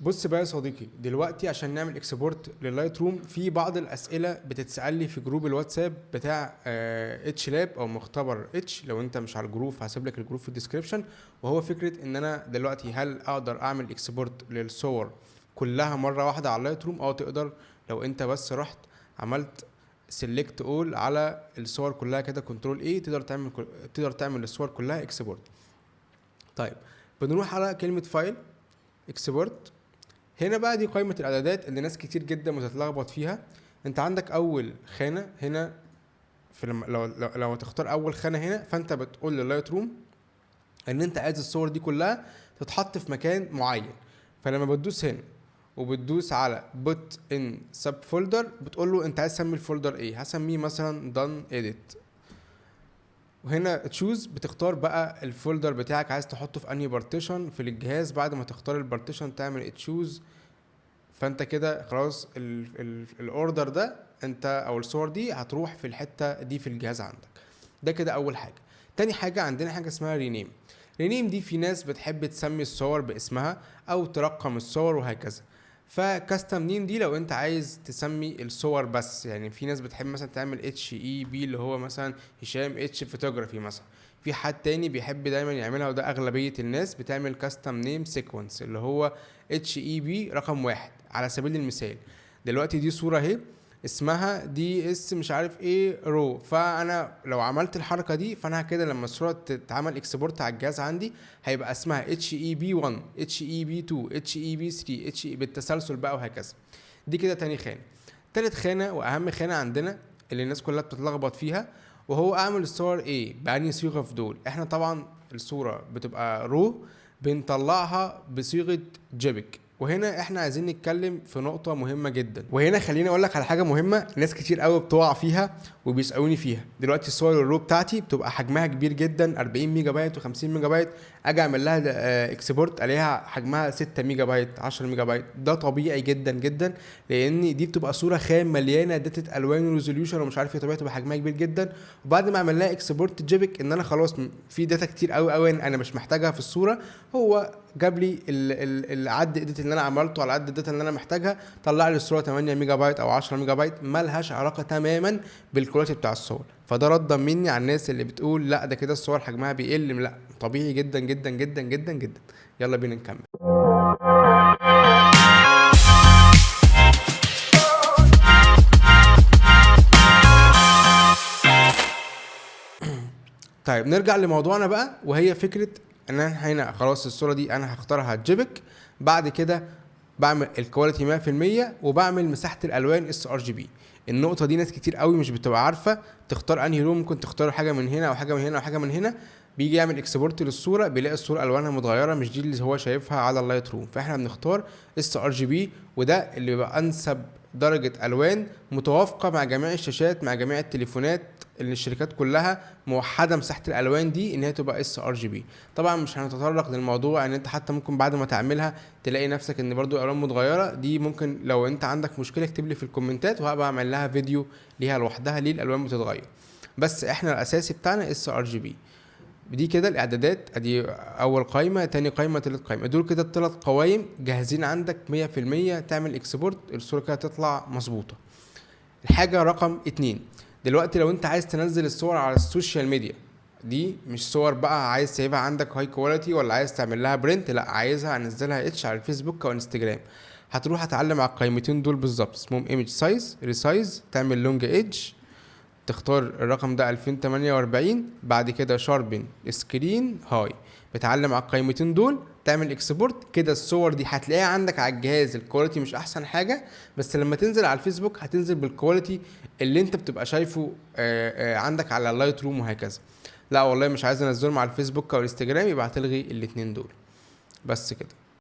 بص بقى يا صديقي، دلوقتي عشان نعمل اكسبورت لللايت روم في بعض الاسئله بتتسال لي في جروب الواتساب بتاع اتش لاب او مختبر اتش. لو انت مش على الجروب هسيب لك الجروب في الديسكريبشن. وهو فكره ان انا دلوقتي هل اقدر اعمل اكسبورت للصور كلها مره واحده على اللايت روم؟ تقدر. لو انت بس رحت عملت سيلكت اول على الصور كلها كده، كنترول ايه، تقدر تعمل الصور كلها اكسبورت. طيب، بنروح على كلمه فايل، اكسبورت. هنا بقى دي قائمة الإعدادات اللي ناس كتير جدا بتتلخبط فيها. أنت عندك أول خانة هنا، في لو تختار أول خانة هنا، فأنت بتقول لللايت روم إن أنت عايز الصور دي كلها تتحط في مكان معين. فلما بتدوس هنا وبتدوس على put in sub folder، بتقول له أنت عايز تسمي الفولدر إيه. هسميه مثلا done edit. وهنا تشوز، بتختار بقى الفولدر بتاعك عايز تحطه في انهي بارتيشن في الجهاز. بعد ما تختار البارتيشن تعمل تشوز. فانت كده خلاص الاوردر ده انت او الصور دي هتروح في الحته دي في الجهاز عندك. ده كده اول حاجه. تاني حاجه، عندنا حاجه اسمها رينيم. رينيم دي في ناس بتحب تسمي الصور باسمها او ترقم الصور وهكذا. فكاستم نيم دي لو انت عايز تسمي الصور بس، يعني في ناس بتحب مثلا تعمل اتش اي بي اللي هو مثلا هشام اتش فوتوغرافي مثلا. في حد تاني بيحب دايما يعملها، وده اغلبيه الناس بتعمل كاستم نيم سيكونس اللي هو اتش اي بي رقم واحد. على سبيل المثال دلوقتي دي صورة اهي اسمها دي اس مش عارف ايه رو، فانا لو عملت الحركة دي فانا كده لما الصورة تتعمل اكسبورت على الجهاز عندي هيبقى اسمها اتش اي بي 1 اتش اي بي 2 اتش اي بي 3 اتش اي بالتسلسل بقى وهكذا. دي كده تاني خانة. تالت خانة واهم خانة عندنا اللي الناس كلها بتتلخبط فيها، وهو اعمل الصور ايه بأنهي صيغة في دول. احنا طبعا الصورة بتبقى رو بنطلعها بصيغة جيبك. وهنا احنا عايزين نتكلم في نقطة مهمة جدا، وهنا خليني اقول لك على حاجة مهمة ناس كتير قوي بتقع فيها وبيسألوني فيها. دلوقتي الصور الرو بتاعتي بتبقى حجمها كبير جدا، 40 ميجا بايت و50 ميجا بايت. اجي اعمل لها اكسبورت الاقيها حجمها 6 ميجا بايت 10 ميجا بايت. ده طبيعي جدا جدا، لان دي بتبقى صورة خام مليانة داتا الوان وريزوليوشن ومش عارف ايه، طبيعي تبقى حجمها كبير جدا. وبعد ما اعمل لها اكسبورت جيبك ان انا خلاص في داتا كتير قوي قوي انا مش محتاجها في الصورة، هو جاب لي العد اديت اللي انا عملته على قد الداتا اللي انا محتاجها، طلع لي الصوره 8 ميجا بايت او 10 ميجا بايت، مالهاش علاقه تماما بالكواليتي بتاع الصور. فده ردا مني على الناس اللي بتقول لا ده كده الصور حجمها بيقل. لا، طبيعي جدا جدا جدا جدا جدا. يلا بينا نكمل. طيب نرجع لموضوعنا بقى، وهي فكره ان انا هنا خلاص الصوره دي انا هختارها جيبك. بعد كده بعمل الكواليتي 100% وبعمل مساحه الالوان اس ار جي بي. النقطه دي ناس كتير قوي مش بتبقى عارفه تختار انهي لون. ممكن تختار حاجه من هنا او حاجه من هنا او حاجه من هنا. بيجي يعمل اكسبورت للصوره بيلاقي الصوره الوانها متغيره، مش دي اللي هو شايفها على اللايت روم. فاحنا بنختار اس ار جي بي، وده اللي بيبقى انسب درجه الوان متوافقه مع جميع الشاشات مع جميع التليفونات، اللي الشركات كلها موحده مساحه الالوان دي ان هي تبقى اس ار جي بي. طبعا مش هنتطرق للموضوع ان انت حتى ممكن بعد ما تعملها تلاقي نفسك ان برضو الالوان متغيره. دي ممكن لو انت عندك مشكله اكتب لي في الكومنتات وهبقى اعمل لها فيديو ليها لوحدها ليه الالوان بتتغير. بس احنا الاساسي بتاعنا اس ار جي بي. دي كده الاعدادات، ادي اول قائمه، تاني قائمه، تالت قائمه. دول كده الثلاث قوائم جاهزين عندك 100% تعمل اكسبورت الصوره كده تطلع مظبوطه. الحاجه رقم 2، دلوقتي لو انت عايز تنزل الصور على السوشيال ميديا، دي مش صور بقى عايز تسيبها عندك هاي كواليتي ولا عايز تعمل لها برنت، لا عايزها انزلها اتش على الفيسبوك او انستجرام، هتروح اتعلم على القائمتين دول بالظبط، اسمهم ايمج سايز ريسايز، تعمل لونج ايدج، تختار الرقم ده 2048، بعد كده شاربن سكرين هاي، بتعلم على القائمتين دول، تعمل اكسبورت كده. الصور دي هتلاقيها عندك على الجهاز الكواليتي مش احسن حاجه، بس لما تنزل على الفيسبوك هتنزل بالكواليتي اللي انت بتبقى شايفه عندك على اللايت روم وهكذا. لا والله مش عايز انزلهم على الفيسبوك او الانستجرام، يبقى هتلغي الاتنين دول بس كده.